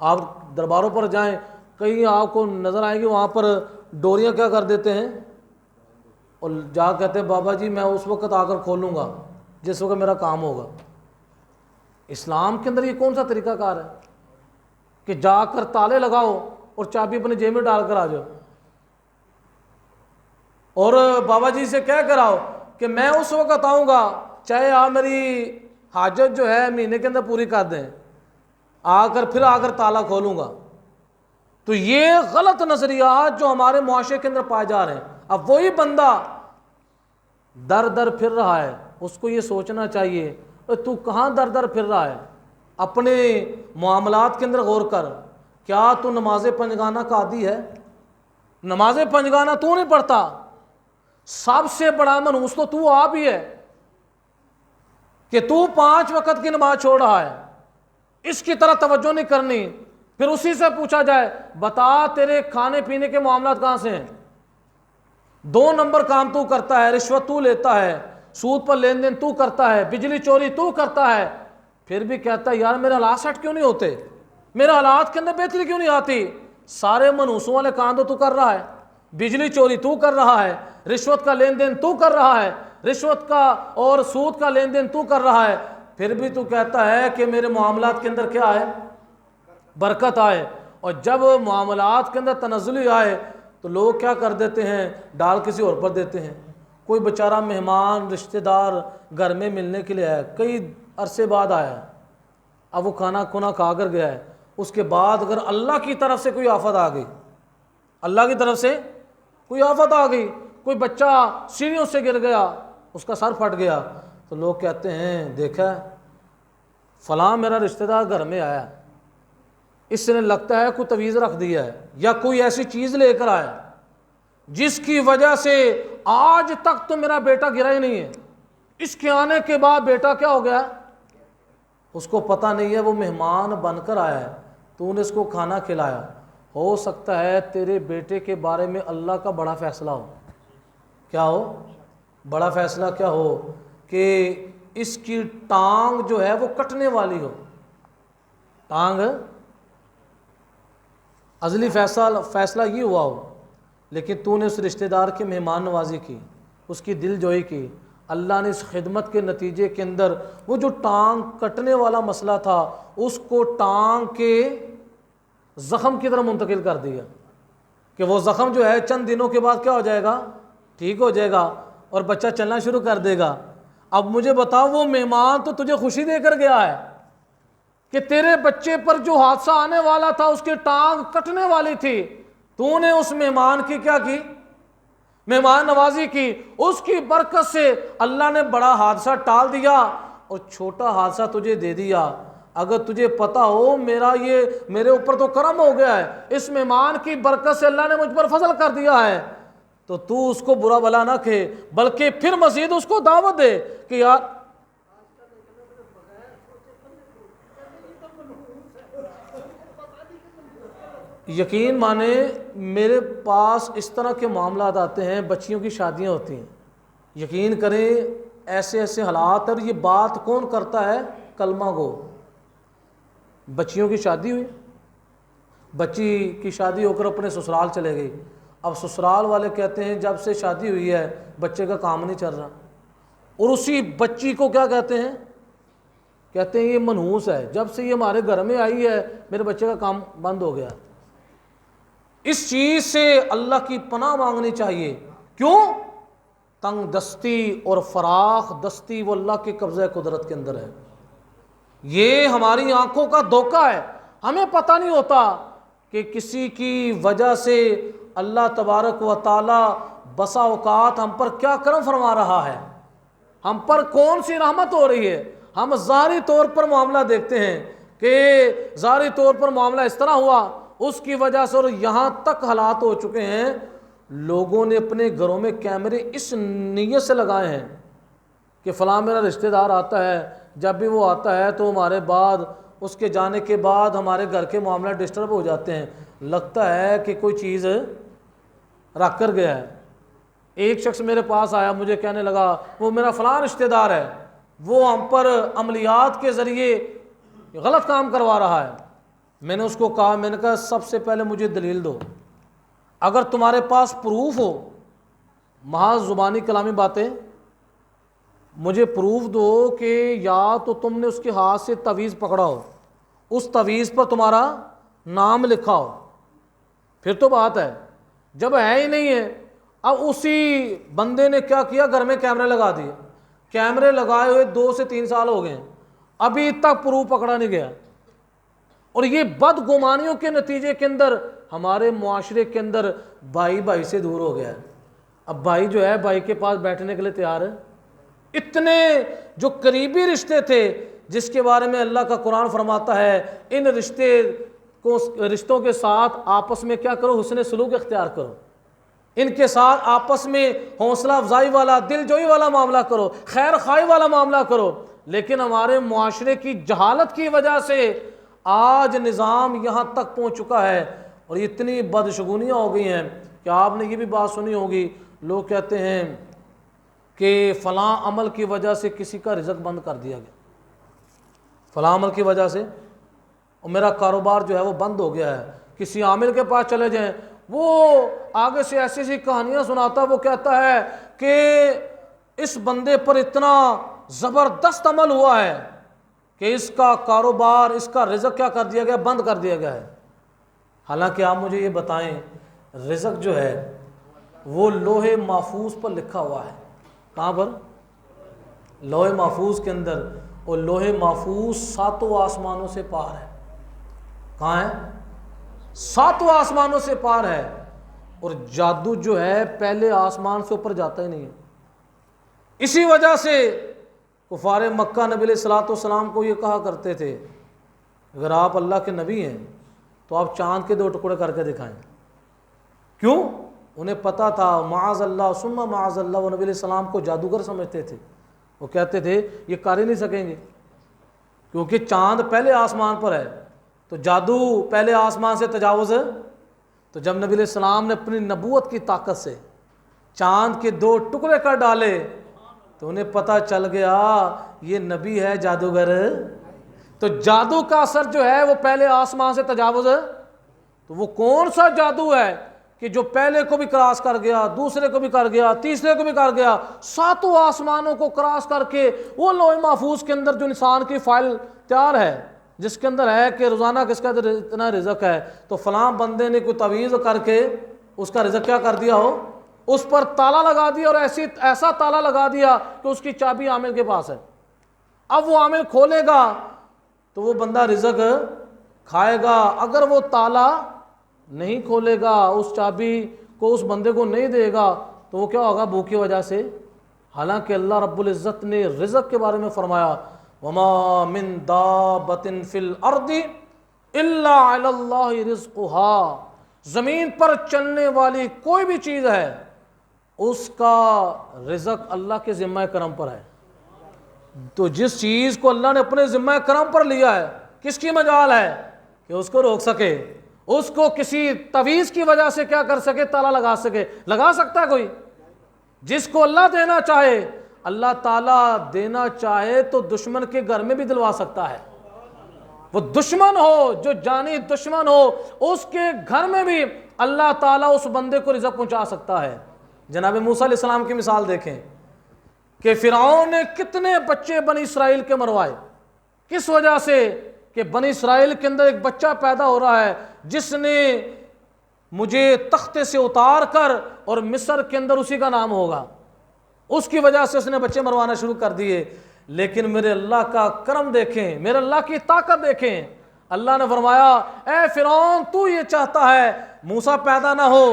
آپ درباروں پر جائیں، کہیں آپ کو نظر آئے گی وہاں پر ڈوریاں کیا کر دیتے ہیں، اور جا کہتے ہیں بابا جی میں اس وقت آ کر کھولوں گا جس وقت میرا کام ہوگا۔ اسلام کے اندر یہ کون سا طریقہ کار ہے کہ جا کر تالے لگاؤ اور چابی اپنے جیب میں ڈال کر آ جاؤ، اور بابا جی سے کہہ کر آؤ کہ میں اس وقت آؤں گا چاہے آپ میری حاجت جو ہے مہینے کے اندر پوری کر دیں، آ کر تالا کھولوں گا۔ تو یہ غلط نظریات جو ہمارے معاشرے کے اندر پائے جا رہے ہیں، اب وہی بندہ در در پھر رہا ہے، اس کو یہ سوچنا چاہیے تو کہاں در در پھر رہا ہے؟ اپنے معاملات کے اندر غور کر، کیا تو نماز پنجگانہ کا عادی ہے؟ نماز پنجگانہ تو نہیں پڑھتا، سب سے بڑا منحوس تو آپ ہی ہے کہ تو 5 وقت کی نماز چھوڑ رہا ہے، اس کی طرح توجہ نہیں کرنی۔ پھر اسی سے پوچھا جائے بتا تیرے کھانے پینے کے معاملات کہاں سے ہیں؟ 2 نمبر کام تو کرتا ہے، رشوت تو لیتا ہے، سود پر لین دین تو کرتا ہے، بجلی چوری تو کرتا ہے، پھر بھی کہتا ہے یار میرے حالات سیٹ کیوں نہیں ہوتے، میرے حالات کے اندر بہتری کیوں نہیں آتی؟ سارے منحوسوں والے کام تو کر رہا ہے، بجلی چوری تو کر رہا ہے، رشوت کا لین دین تو کر رہا ہے، رشوت کا اور سود کا لین دین تو کر رہا ہے، پھر بھی تو کہتا ہے کہ میرے معاملات کے اندر کیا ہے؟ برکت آئے۔ اور جب معاملات کے اندر تنزلی آئے تو لوگ کیا کر دیتے ہیں؟ ڈال کسی اور پر دیتے ہیں۔ کوئی بیچارہ مہمان رشتہ دار گھر میں ملنے کے لیے آیا، کئی عرصے بعد آیا ہے، اب وہ کھانا کھا کر گیا ہے، اس کے بعد اگر اللہ کی طرف سے کوئی آفت آ گئی، اللہ کی طرف سے کوئی آفت آ گئی، کوئی بچہ سیڑھیوں سے گر گیا، اس کا سر پھٹ گیا، تو لوگ کہتے ہیں دیکھا فلاں میرا رشتہ دار گھر میں آیا، اس نے لگتا ہے کوئی تعویذ رکھ دیا ہے یا کوئی ایسی چیز لے کر آیا جس کی وجہ سے آج تک تو میرا بیٹا گرا ہی نہیں ہے، اس کے آنے کے بعد بیٹا کیا ہو گیا؟ اس کو پتہ نہیں ہے، وہ مہمان بن کر آیا ہے، تو نے اس کو کھانا کھلایا، ہو سکتا ہے تیرے بیٹے کے بارے میں اللہ کا بڑا فیصلہ ہو۔ کیا ہو؟ بڑا فیصلہ کیا ہو کہ اس کی ٹانگ جو ہے وہ کٹنے والی ہو، ٹانگ ازلی فیصلہ یہ ہوا ہو، لیکن تو نے اس رشتہ دار کی مہمان نوازی کی، اس کی دل جوئی کی، اللہ نے اس خدمت کے نتیجے کے اندر وہ جو ٹانگ کٹنے والا مسئلہ تھا اس کو ٹانگ کے زخم کی طرح منتقل کر دیا کہ وہ زخم جو ہے چند دنوں کے بعد کیا ہو جائے گا؟ ٹھیک ہو جائے گا اور بچہ چلنا شروع کر دے گا۔ اب مجھے بتاؤ، وہ مہمان تو تجھے خوشی دے کر گیا ہے کہ تیرے بچے پر جو حادثہ آنے والا تھا اس کی ٹانگ کٹنے والی تھی، تو نے اس مہمان کی کیا کی؟ مہمان نوازی کی، اس کی برکت سے اللہ نے بڑا حادثہ ٹال دیا اور چھوٹا حادثہ تجھے دے دیا۔ اگر تجھے پتہ ہو میرے اوپر تو کرم ہو گیا ہے، اس مہمان کی برکت سے اللہ نے مجھ پر فضل کر دیا ہے، تو اس کو برا بلا نہ کہے، بلکہ پھر مزید اس کو دعوت دے کہ یار یقین مانے میرے پاس اس طرح کے معاملات آتے ہیں، بچیوں کی شادیاں ہوتی ہیں، یقین کریں ایسے ایسے حالات، اور یہ بات کون کرتا ہے؟ کلمہ گو۔ بچیوں کی شادی ہوئی، بچی کی شادی ہو کر اپنے سسرال چلے گئی، اب سسرال والے کہتے ہیں جب سے شادی ہوئی ہے بچے کا کام نہیں چل رہا، اور اسی بچی کو کیا کہتے ہیں؟ کہتے ہیں یہ منحوس ہے، جب سے یہ ہمارے گھر میں آئی ہے میرے بچے کا کام بند ہو گیا۔ اس چیز سے اللہ کی پناہ مانگنی چاہیے۔ کیوں؟ تنگ دستی اور فراخ دستی وہ اللہ کے قبضہ قدرت کے اندر ہے، یہ ہماری آنکھوں کا دھوکہ ہے، ہمیں پتہ نہیں ہوتا کہ کسی کی وجہ سے اللہ تبارک و تعالی بسا اوقات ہم پر کیا کرم فرما رہا ہے، ہم پر کون سی رحمت ہو رہی ہے۔ ہم ظاہری طور پر معاملہ دیکھتے ہیں کہ ظاہری طور پر معاملہ اس طرح ہوا، اس کی وجہ سے، اور یہاں تک حالات ہو چکے ہیں لوگوں نے اپنے گھروں میں کیمرے اس نیت سے لگائے ہیں کہ فلاں میرا رشتہ دار آتا ہے، جب بھی وہ آتا ہے تو ہمارے بعد اس کے جانے کے بعد ہمارے گھر کے معاملات ڈسٹرب ہو جاتے ہیں، لگتا ہے کہ کوئی چیز رکھ کر گیا ہے۔ ایک شخص میرے پاس آیا، مجھے کہنے لگا وہ میرا فلاں رشتہ دار ہے، وہ ہم پر عملیات کے ذریعے غلط کام کروا رہا ہے۔ میں نے اس کو کہا، میں نے کہا سب سے پہلے مجھے دلیل دو، اگر تمہارے پاس پروف ہو، محض زبانی کلامی باتیں مجھے پروف دو کہ یا تو تم نے اس کے ہاتھ سے تعویذ پکڑا ہو، اس تعویذ پر تمہارا نام لکھا ہو، پھر تو بات ہے۔ جب ہے ہی نہیں ہے، اب اسی بندے نے کیا کیا، گھر میں کیمرے لگا دیے، کیمرے لگائے ہوئے 2 سے 3 سال ہو گئے ہیں، ابھی تک پروف پکڑا نہیں گیا۔ اور یہ بدگمانیوں کے نتیجے کے اندر ہمارے معاشرے کے اندر بھائی بھائی سے دور ہو گیا ہے۔ اب بھائی جو ہے بھائی کے پاس بیٹھنے کے لیے تیار ہے۔ اتنے جو قریبی رشتے تھے جس کے بارے میں اللہ کا قرآن فرماتا ہے ان رشتوں کے ساتھ آپس میں کیا کرو، حسن سلوک اختیار کرو، ان کے ساتھ آپس میں حوصلہ افزائی والا، دل جوئی والا معاملہ کرو، خیر خواہی والا معاملہ کرو۔ لیکن ہمارے معاشرے کی جہالت کی وجہ سے آج نظام یہاں تک پہنچ چکا ہے، اور اتنی بدشگونیاں ہو گئی ہیں کہ آپ نے یہ بھی بات سنی ہوگی، لوگ کہتے ہیں کہ فلاں عمل کی وجہ سے کسی کا رزق بند کر دیا گیا، فلاں عمل کی وجہ سے اور میرا کاروبار جو ہے وہ بند ہو گیا ہے۔ کسی عامل کے پاس چلے جائیں، وہ آگے سے ایسی ایسی کہانیاں سناتا، وہ کہتا ہے کہ اس بندے پر اتنا زبردست عمل ہوا ہے کہ اس کا کاروبار، اس کا رزق کیا کر دیا گیا، بند کر دیا گیا ہے۔ حالانکہ آپ مجھے یہ بتائیں، رزق جو ہے وہ لوح محفوظ پر لکھا ہوا ہے۔ کہاں پر؟ لوح محفوظ کے اندر، اور لوح محفوظ 7 آسمانوں سے پار ہے۔ کہاں ہے؟ 7 آسمانوں سے پار ہے۔ اور جادو جو ہے پہلے آسمان سے اوپر جاتا ہی نہیں ہے۔ اسی وجہ سے کفار مکہ نبی علیہ الصلوۃ والسلام کو یہ کہا کرتے تھے، اگر آپ اللہ کے نبی ہیں تو آپ چاند کے 2 ٹکڑے کر کے دکھائیں۔ کیوں؟ انہیں پتا تھا معاذ اللہ ثم معاذ اللہ، وہ نبی علیہ السلام کو جادوگر سمجھتے تھے۔ وہ کہتے تھے یہ کر ہی نہیں سکیں گے، کیونکہ چاند پہلے آسمان پر ہے، تو جادو پہلے آسمان سے تجاوز ہے۔ تو جب نبی علیہ السلام نے اپنی نبوت کی طاقت سے چاند کے 2 ٹکڑے کر ڈالے تو انہیں پتہ چل گیا یہ نبی ہے جادوگر۔ تو جادو کا اثر جو ہے وہ پہلے آسمان سے تجاوز ہے۔ تو وہ کون سا جادو ہے کہ جو پہلے کو بھی کراس کر گیا، دوسرے کو بھی کر گیا، تیسرے کو بھی کر گیا، 7 آسمانوں کو کراس کر کے وہ لوح محفوظ کے اندر جو انسان کی فائل تیار ہے، جس کے اندر ہے کہ روزانہ کس کا اتنا رزق ہے، تو فلاں بندے نے کوئی تعویذ کر کے اس کا رزق کیا کر دیا ہو، اس پر تالا لگا دیا، اور ایسا تالا لگا دیا کہ اس کی چابی عامل کے پاس ہے۔ اب وہ عامل کھولے گا تو وہ بندہ رزق کھائے گا، اگر وہ تالا نہیں کھولے گا، اس چابی کو اس بندے کو نہیں دے گا، تو وہ کیا ہوگا، بھوک کی وجہ سے۔ حالانکہ اللہ رب العزت نے رزق کے بارے میں فرمایا وَمَا مِن دَابَّةٍ فِي الْأَرْضِ إِلَّا عَلَى اللَّهِ رِزْقُهَا، زمین پر چلنے والی کوئی بھی چیز ہے اس کا رزق اللہ کے ذمہ کرم پر ہے۔ تو جس چیز کو اللہ نے اپنے ذمہ کرم پر لیا ہے، کس کی مجال ہے کہ اس کو روک سکے، اس کو کسی تعویذ کی وجہ سے کیا کر سکے، تالا لگا سکے؟ لگا سکتا ہے کوئی؟ جس کو اللہ دینا چاہے، اللہ تعالیٰ دینا چاہے تو دشمن کے گھر میں بھی دلوا سکتا ہے۔ وہ دشمن ہو، جو جانی دشمن ہو، اس کے گھر میں بھی اللہ تعالیٰ اس بندے کو رزق پہنچا سکتا ہے۔ جناب موسیٰ علیہ السلام کی مثال دیکھیں کہ فرعون نے کتنے بچے بنی اسرائیل کے مروائے، کس وجہ سے کہ بنی اسرائیل کے اندر ایک بچہ پیدا ہو رہا ہے جس نے مجھے تختے سے اتار کر اور مصر کے اندر اسی کا نام ہوگا، اس کی وجہ سے اس نے بچے مروانا شروع کر دیے۔ لیکن میرے اللہ کا کرم دیکھیں، میرے اللہ کی طاقت دیکھیں۔ اللہ نے فرمایا اے فرعون تو یہ چاہتا ہے موسیٰ پیدا نہ ہو،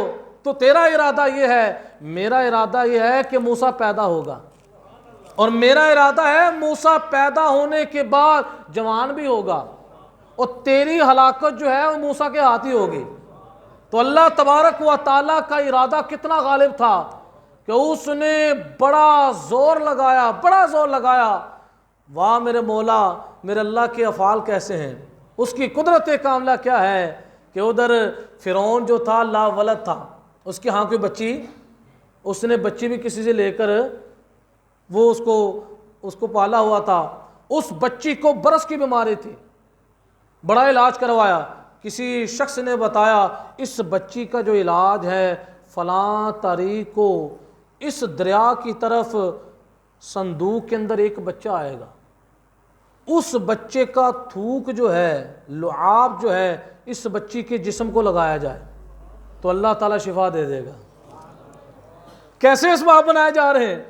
تو تیرا ارادہ یہ ہے، میرا ارادہ یہ ہے کہ موسیٰ پیدا ہوگا، اور میرا ارادہ ہے موسیٰ پیدا ہونے کے بعد جوان بھی ہوگا، اور تیری ہلاکت جو ہے وہ موسیٰ کے ہاتھ ہی ہوگی۔ تو اللہ تبارک و تعالیٰ کا ارادہ کتنا غالب تھا کہ اس نے بڑا زور لگایا۔ واہ میرے مولا، میرے اللہ کے افعال کیسے ہیں، اس کی قدرت کاملہ کیا ہے کہ ادھر فرعون جو تھا لا ولد تھا، اس کے ہاں کوئی بچی، اس نے بچی بھی کسی سے لے کر وہ اس کو پالا ہوا تھا۔ اس بچی کو برس کی بیماری تھی، بڑا علاج کروایا، کسی شخص نے بتایا اس بچی کا جو علاج ہے فلاں تاریخ کو اس دریا کی طرف صندوق کے اندر ایک بچہ آئے گا، اس بچے کا تھوک جو ہے، لعاب جو ہے، اس بچی کے جسم کو لگایا جائے تو اللہ تعالیٰ شفا دے دے گا۔ کیسے اسباب بنائے جا رہے ہیں؟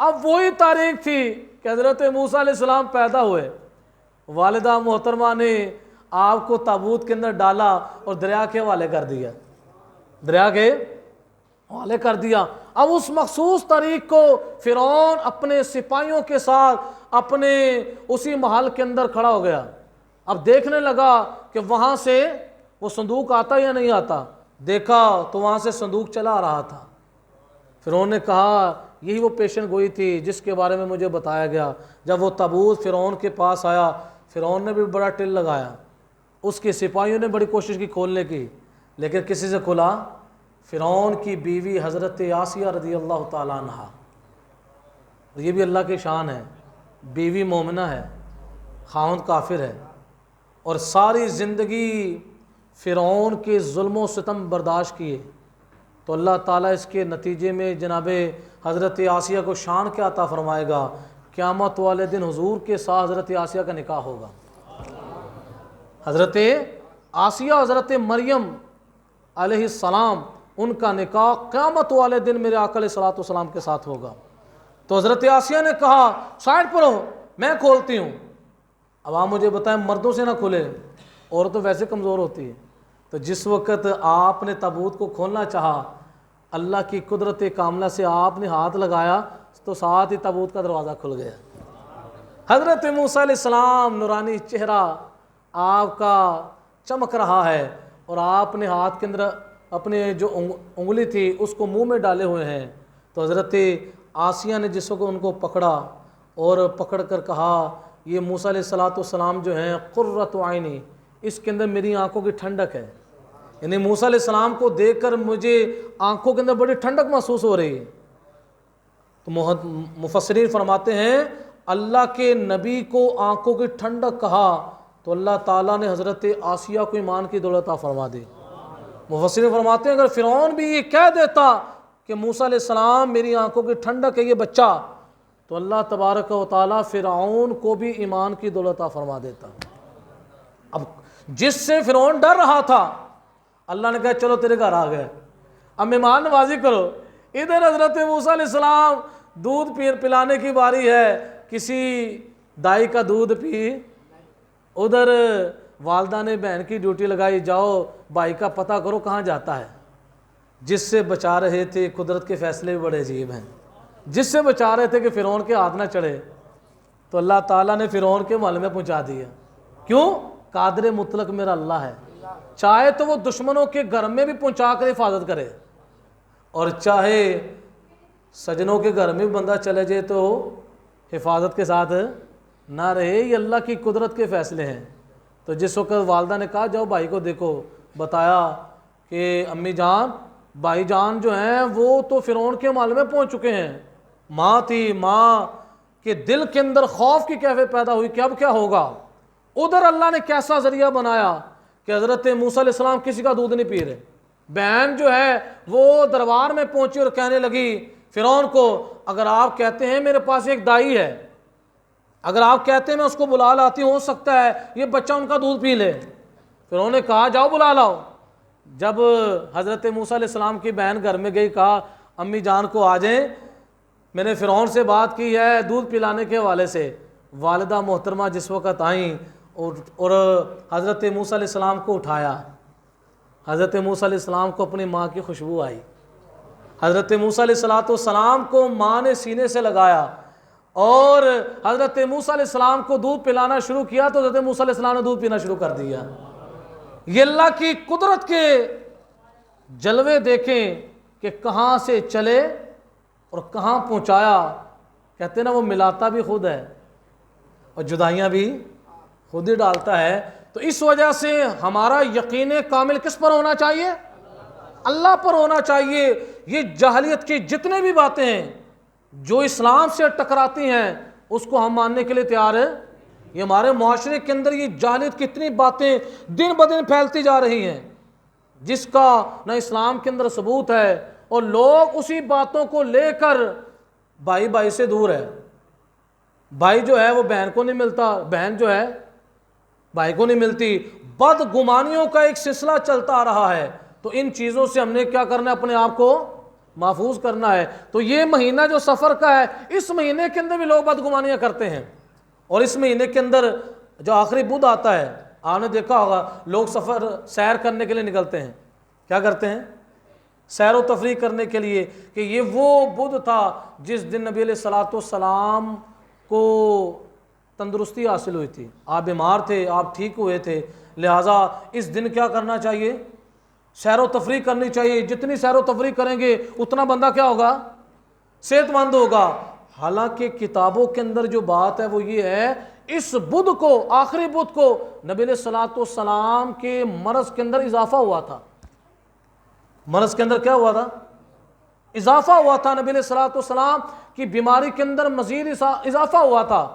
اب وہی تاریخ تھی کہ حضرت موسیٰ علیہ السلام پیدا ہوئے، والدہ محترمہ نے آپ کو تابوت کے اندر ڈالا اور دریا کے حوالے کر دیا، دریا کے حوالے کر دیا۔ اب اس مخصوص تاریخ کو فرعون اپنے سپاہیوں کے ساتھ اپنے اسی محل کے اندر کھڑا ہو گیا، اب دیکھنے لگا کہ وہاں سے وہ صندوق آتا یا نہیں آتا۔ دیکھا تو وہاں سے صندوق چلا آ رہا تھا۔ فرعون نے کہا یہی وہ پیشن گوئی تھی جس کے بارے میں مجھے بتایا گیا۔ جب وہ تابوت فرعون کے پاس آیا، فرعون نے بھی بڑا ٹل لگایا، اس کے سپاہیوں نے بڑی کوشش کی کھولنے کی، لیکن کسی سے کھلا؟ فرعون کی بیوی حضرت آسیہ رضی اللہ تعالیٰ عنہ، یہ بھی اللہ کی شان ہے، بیوی مومنہ ہے، خاوند کافر ہے، اور ساری زندگی فرعون کے ظلم و ستم برداشت کیے، تو اللہ تعالیٰ اس کے نتیجے میں جناب حضرت آسیہ کو شان کیا عطا فرمائے گا؟ قیامت والے دن حضور کے ساتھ حضرت آسیہ کا نکاح ہوگا۔ حضرت آسیہ حضرت مریم علیہ السلام، ان کا نکاح قیامت والے دن میرے آقا علیہ الصلوۃ والسلام کے ساتھ ہوگا۔ تو حضرت آسیہ نے کہا سائڈ پر ہو، میں کھولتی ہوں۔ اب آپ مجھے بتائیں، مردوں سے نہ کھلے، عورت تو ویسے کمزور ہوتی ہے۔ تو جس وقت آپ نے تابوت کو کھولنا چاہا، اللہ کی قدرت کاملہ سے آپ نے ہاتھ لگایا تو ساتھ ہی تابوت کا دروازہ کھل گیا۔ حضرت موسیٰ علیہ السلام نورانی چہرہ آپ کا چمک رہا ہے، اور آپ نے ہاتھ کے اندر اپنے جو انگلی تھی اس کو منہ میں ڈالے ہوئے ہیں۔ تو حضرت آسیہ نے جس کو ان کو پکڑا اور پکڑ کر کہا یہ موسیٰ علیہ السلام جو ہیں قرۃ عینی، اس کے اندر میری آنکھوں کی ٹھنڈک ہے، یعنی موسیٰ علیہ السلام کو دیکھ کر مجھے آنکھوں کے اندر بڑی ٹھنڈک محسوس ہو رہی ہے۔ تو مفسرین فرماتے ہیں اللہ کے نبی کو آنکھوں کی ٹھنڈک کہا تو اللہ تعالیٰ نے حضرت آسیہ کو ایمان کی دولت عطا فرما دی۔ مفسرین فرماتے ہیں اگر فرعون بھی یہ کہہ دیتا کہ موسیٰ علیہ السلام میری آنکھوں کی ٹھنڈک ہے یہ بچہ، تو اللہ تبارک و تعالیٰ فرعون کو بھی ایمان کی دولت عطا فرما دیتا۔ اب جس سے فرعون ڈر رہا تھا، اللہ نے کہا چلو تیرے گھر آ گئے، اب مہمان نوازی کرو۔ ادھر حضرت موسیٰ علیہ السلام دودھ پلانے کی باری ہے، کسی دائی کا دودھ پی، ادھر والدہ نے بہن کی ڈیوٹی لگائی جاؤ بھائی کا پتہ کرو کہاں جاتا ہے۔ جس سے بچا رہے تھے، قدرت کے فیصلے بھی بڑے عجیب ہیں، جس سے بچا رہے تھے کہ فرعون کے ہاتھ نہ چڑھے، تو اللہ تعالیٰ نے فرعون کے محل میں پہنچا دیا۔ کیوں؟ قادر مطلق میرا اللہ ہے، چاہے تو وہ دشمنوں کے گھر میں بھی پہنچا کر حفاظت کرے، اور چاہے سجنوں کے گھر میں بھی بندہ چلے جائے تو حفاظت کے ساتھ نہ رہے۔ یہ اللہ کی قدرت کے فیصلے ہیں۔ تو جس وقت والدہ نے کہا جاؤ بھائی کو دیکھو، بتایا کہ امی جان بھائی جان جو ہیں وہ تو فرعون کے محل میں پہنچ چکے ہیں۔ ماں تھی، ماں کے دل کے اندر خوف کی کیفیت پیدا ہوئی کہ اب کیا ہوگا۔ ادھر اللہ نے کیسا ذریعہ بنایا کہ حضرت موسیٰ علیہ السلام کسی کا دودھ نہیں پی رہے۔ بہن جو ہے وہ دربار میں پہنچی اور کہنے لگی فرعون کو اگر آپ کہتے ہیں میرے پاس ایک دائی ہے، اگر آپ کہتے ہیں میں اس کو بلا لاتی ہوں، ہو سکتا ہے یہ بچہ ان کا دودھ پی لے۔ فرعون نے کہا جاؤ بلا لاؤ۔ جب حضرت موسیٰ علیہ السلام کی بہن گھر میں گئی، کہا امی جان کو آ جائیں، میں نے فرعون سے بات کی ہے دودھ پلانے کے حوالے سے۔ والدہ محترمہ جس وقت آئیں اور حضرت موسیٰ علیہ السلام کو اٹھایا، حضرت موسیٰ علیہ السلام کو اپنی ماں کی خوشبو آئی، حضرت موسیٰ علیہ السلام کو ماں نے سینے سے لگایا اور حضرت موسیٰ علیہ السلام کو دودھ پلانا شروع کیا، تو حضرت موسیٰ علیہ السلام نے دودھ پینا شروع کر دیا۔ یہ اللہ کی قدرت کے جلوے دیکھیں کہ کہاں سے چلے اور کہاں پہنچایا۔ کہتے ہیں نا وہ ملاتا بھی خود ہے اور جدائیاں بھی خود ہی ڈالتا ہے۔ تو اس وجہ سے ہمارا یقین کامل کس پر ہونا چاہیے؟ اللہ پر ہونا چاہیے۔ یہ جاہلیت کی جتنے بھی باتیں ہیں جو اسلام سے ٹکراتی ہیں اس کو ہم ماننے کے لیے تیار ہیں۔ یہ ہمارے معاشرے کے اندر یہ جاہلیت کی اتنی باتیں دن بدن پھیلتی جا رہی ہیں جس کا نہ اسلام کے اندر ثبوت ہے، اور لوگ اسی باتوں کو لے کر بھائی بھائی سے دور ہے۔ بھائی جو ہے وہ بہن کو نہیں ملتا، بہن جو ہے بھائی کو نہیں ملتی، بدگمانیوں کا ایک سلسلہ چلتا آ رہا ہے۔ تو ان چیزوں سے ہم نے کیا کرنا ہے؟ اپنے آپ کو محفوظ کرنا ہے۔ تو یہ مہینہ جو سفر کا ہے، اس مہینے کے اندر بھی لوگ بدگمانیاں کرتے ہیں، اور اس مہینے کے اندر جو آخری بدھ آتا ہے، آپ نے دیکھا ہوگا لوگ سفر سیر کرنے کے لیے نکلتے ہیں، کیا کرتے ہیں؟ سیر و تفریح کرنے کے لیے، کہ یہ وہ بدھ تھا جس دن نبی علیہ الصلوۃ والسلام کو تندرستی حاصل ہوئی تھی، آپ بیمار تھے، آپ ٹھیک ہوئے تھے، لہٰذا اس دن کیا کرنا چاہیے؟ سیر و تفریح کرنی چاہیے۔ جتنی سیر و تفریح کریں گے اتنا بندہ کیا ہوگا؟ صحت مند ہوگا۔ حالانکہ کتابوں کے اندر جو بات ہے وہ یہ ہے، اس بدھ کو، آخری بدھ کو نبی علیہ الصلوۃ والسلام کے مرض کے اندر اضافہ ہوا تھا۔ مرض کے اندر کیا ہوا تھا؟ اضافہ ہوا تھا، نبی علیہ الصلوۃ والسلام کی بیماری کے اندر مزید اضافہ ہوا تھا۔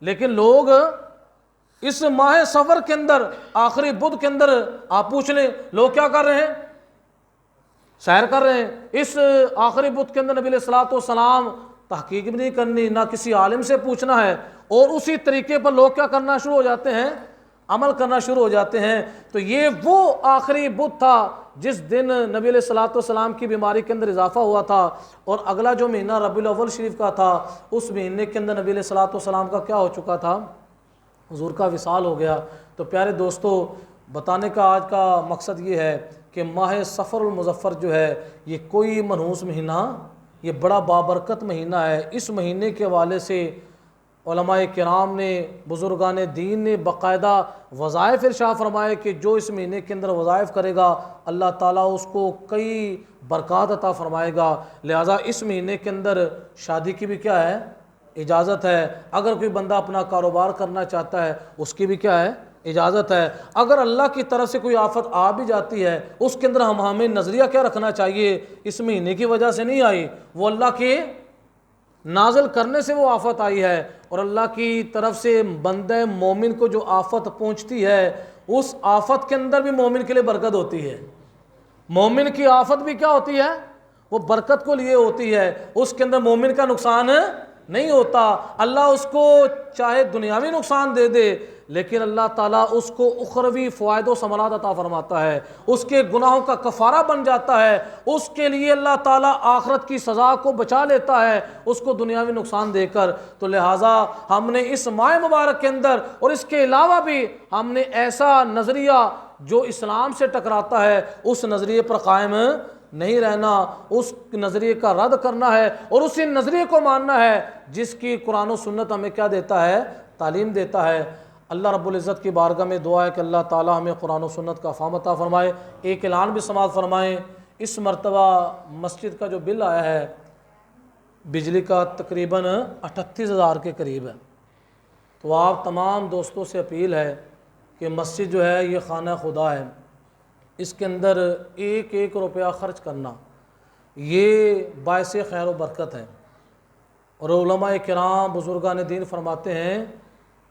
لیکن لوگ اس ماہ سفر کے اندر، آخری بدھ کے اندر، آپ پوچھ لیں لوگ کیا کر رہے ہیں؟ سیر کر رہے ہیں۔ اس آخری بدھ کے اندر نبی علیہ الصلوۃ والسلام تحقیق بھی نہیں کرنی، نہ کسی عالم سے پوچھنا ہے، اور اسی طریقے پر لوگ کیا کرنا شروع ہو جاتے ہیں؟ عمل کرنا شروع ہو جاتے ہیں۔ تو یہ وہ آخری بدھ تھا جس دن نبی علیہ الصلوۃ والسلام کی بیماری کے اندر اضافہ ہوا تھا۔ اور اگلا جو مہینہ ربیع الاول شریف کا تھا، اس مہینے کے اندر نبی علیہ الصلوۃ والسلام کا کیا ہو چکا تھا؟ حضور کا وصال ہو گیا۔ تو پیارے دوستو، بتانے کا آج کا مقصد یہ ہے کہ ماہ صفر المظفر جو ہے، یہ کوئی منحوس مہینہ، یہ بڑا بابرکت مہینہ ہے۔ اس مہینے کے حوالے سے علماء کرام نے، بزرگان دین نے باقاعدہ وظائف ارشاد فرمائے کہ جو اس مہینے کے اندر وظائف کرے گا اللہ تعالیٰ اس کو کئی برکات عطا فرمائے گا۔ لہٰذا اس مہینے کے اندر شادی کی بھی کیا ہے؟ اجازت ہے۔ اگر کوئی بندہ اپنا کاروبار کرنا چاہتا ہے اس کی بھی کیا ہے؟ اجازت ہے۔ اگر اللہ کی طرف سے کوئی آفت آ بھی جاتی ہے، اس کے اندر ہمیں نظریہ کیا رکھنا چاہیے؟ اس مہینے کی وجہ سے نہیں آئی، وہ اللہ کے نازل کرنے سے وہ آفت آئی ہے، اور اللہ کی طرف سے بندہ مومن کو جو آفت پہنچتی ہے، اس آفت کے اندر بھی مومن کے لیے برکت ہوتی ہے۔ مومن کی آفت بھی کیا ہوتی ہے؟ وہ برکت کو لیے ہوتی ہے، اس کے اندر مومن کا نقصان نہیں ہوتا۔ اللہ اس کو چاہے دنیاوی نقصان دے دے، لیکن اللہ تعالیٰ اس کو اخروی فوائد و ثمرات عطا فرماتا ہے، اس کے گناہوں کا کفارہ بن جاتا ہے، اس کے لیے اللہ تعالیٰ آخرت کی سزا کو بچا لیتا ہے اس کو دنیاوی نقصان دے کر۔ تو لہٰذا ہم نے اس ماہ مبارک کے اندر، اور اس کے علاوہ بھی ہم نے ایسا نظریہ جو اسلام سے ٹکراتا ہے اس نظریے پر قائم نہیں رہنا، اس نظریے کا رد کرنا ہے، اور اسی نظریے کو ماننا ہے جس کی قرآن و سنت ہمیں کیا دیتا ہے؟ تعلیم دیتا ہے۔ اللہ رب العزت کی بارگاہ میں دعا ہے کہ اللہ تعالیٰ ہمیں قرآن و سنت کا فہم عطا فرمائے۔ ایک اعلان بھی سماعت فرمائیں، اس مرتبہ مسجد کا جو بل آیا ہے بجلی کا تقریباً 38,000 کے قریب ہے۔ تو آپ تمام دوستوں سے اپیل ہے کہ مسجد جو ہے یہ خانہ خدا ہے، اس کے اندر ایک ایک روپیہ خرچ کرنا یہ باعث خیر و برکت ہے۔ اور علماء کرام، بزرگان دین فرماتے ہیں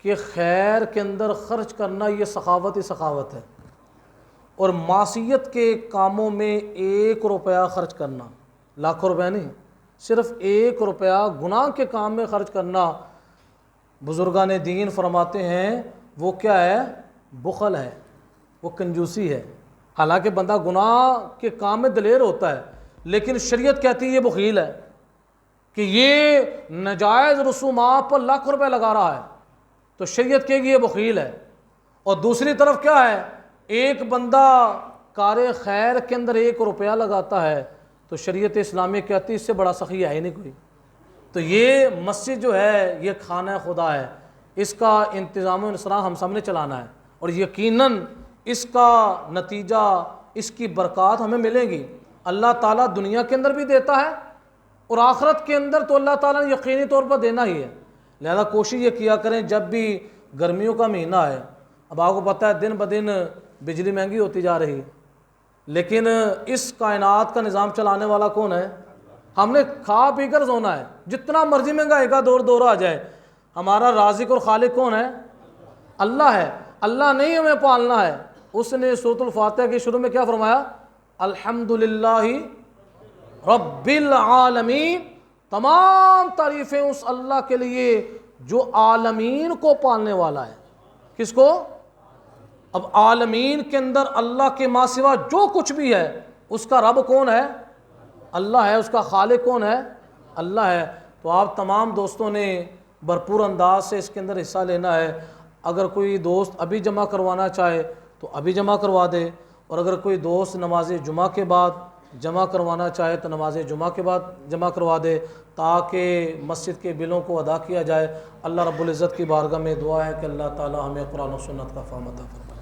کہ خیر کے اندر خرچ کرنا یہ سخاوت ہی سخاوت ہے، اور معصیت کے کاموں میں 1 روپیہ خرچ کرنا، لاکھوں روپیہ نہیں، صرف 1 روپیہ گناہ کے کام میں خرچ کرنا، بزرگان دین فرماتے ہیں وہ کیا ہے؟ بخل ہے، وہ کنجوسی ہے۔ حالانکہ بندہ گناہ کے کام میں دلیر ہوتا ہے، لیکن شریعت کہتی ہے یہ بخیل ہے کہ یہ ناجائز رسومات پر لاکھ روپے لگا رہا ہے، تو شریعت کہے گی یہ بخیل ہے۔ اور دوسری طرف کیا ہے؟ ایک بندہ کار خیر کے اندر 1 روپیہ لگاتا ہے تو شریعت اسلامی کہتی ہے اس سے بڑا سخی ہے ہی نہیں کوئی۔ تو یہ مسجد جو ہے یہ خانہ خدا ہے، اس کا انتظام و انصراف ہم سب نے چلانا ہے، اور یقیناً اس کا نتیجہ، اس کی برکات ہمیں ملیں گی۔ اللہ تعالیٰ دنیا کے اندر بھی دیتا ہے، اور آخرت کے اندر تو اللہ تعالیٰ نے یقینی طور پر دینا ہی ہے۔ لہذا کوشش یہ کیا کریں جب بھی گرمیوں کا مہینہ ہے، اب آپ کو پتہ ہے دن بدن بجلی مہنگی ہوتی جا رہی، لیکن اس کائنات کا نظام چلانے والا کون ہے؟ ہم نے کھا پی کر سونا ہے، جتنا مرضی مہنگائی کا دور آ جائے، ہمارا رازق اور خالق کون ہے؟ اللہ ہے۔ اللہ نے ہی ہمیں پالنا ہے۔ اس نے سورۃ الفاتحہ کے شروع میں کیا فرمایا؟ الحمدللہ رب العالمین، تمام تعریفیں اس اللہ کے لیے جو عالمین کو پالنے والا ہے. کس کو؟ اب عالمین کے اندر اللہ کے ماں سوا جو کچھ بھی ہے اس کا رب کون ہے؟ اللہ ہے. اس کا خالق کون ہے؟ اللہ ہے. تو آپ تمام دوستوں نے بھرپور انداز سے اس کے اندر حصہ لینا ہے. اگر کوئی دوست ابھی جمع کروانا چاہے تو ابھی جمع کروا دے، اور اگر کوئی دوست نماز جمعہ کے بعد جمع کروانا چاہے تو نماز جمعہ کے بعد جمع کروا دے، تاکہ مسجد کے بلوں کو ادا کیا جائے. اللہ رب العزت کی بارگاہ میں دعا ہے کہ اللہ تعالی ہمیں قرآن و سنت کا فہم عطا فرمائے.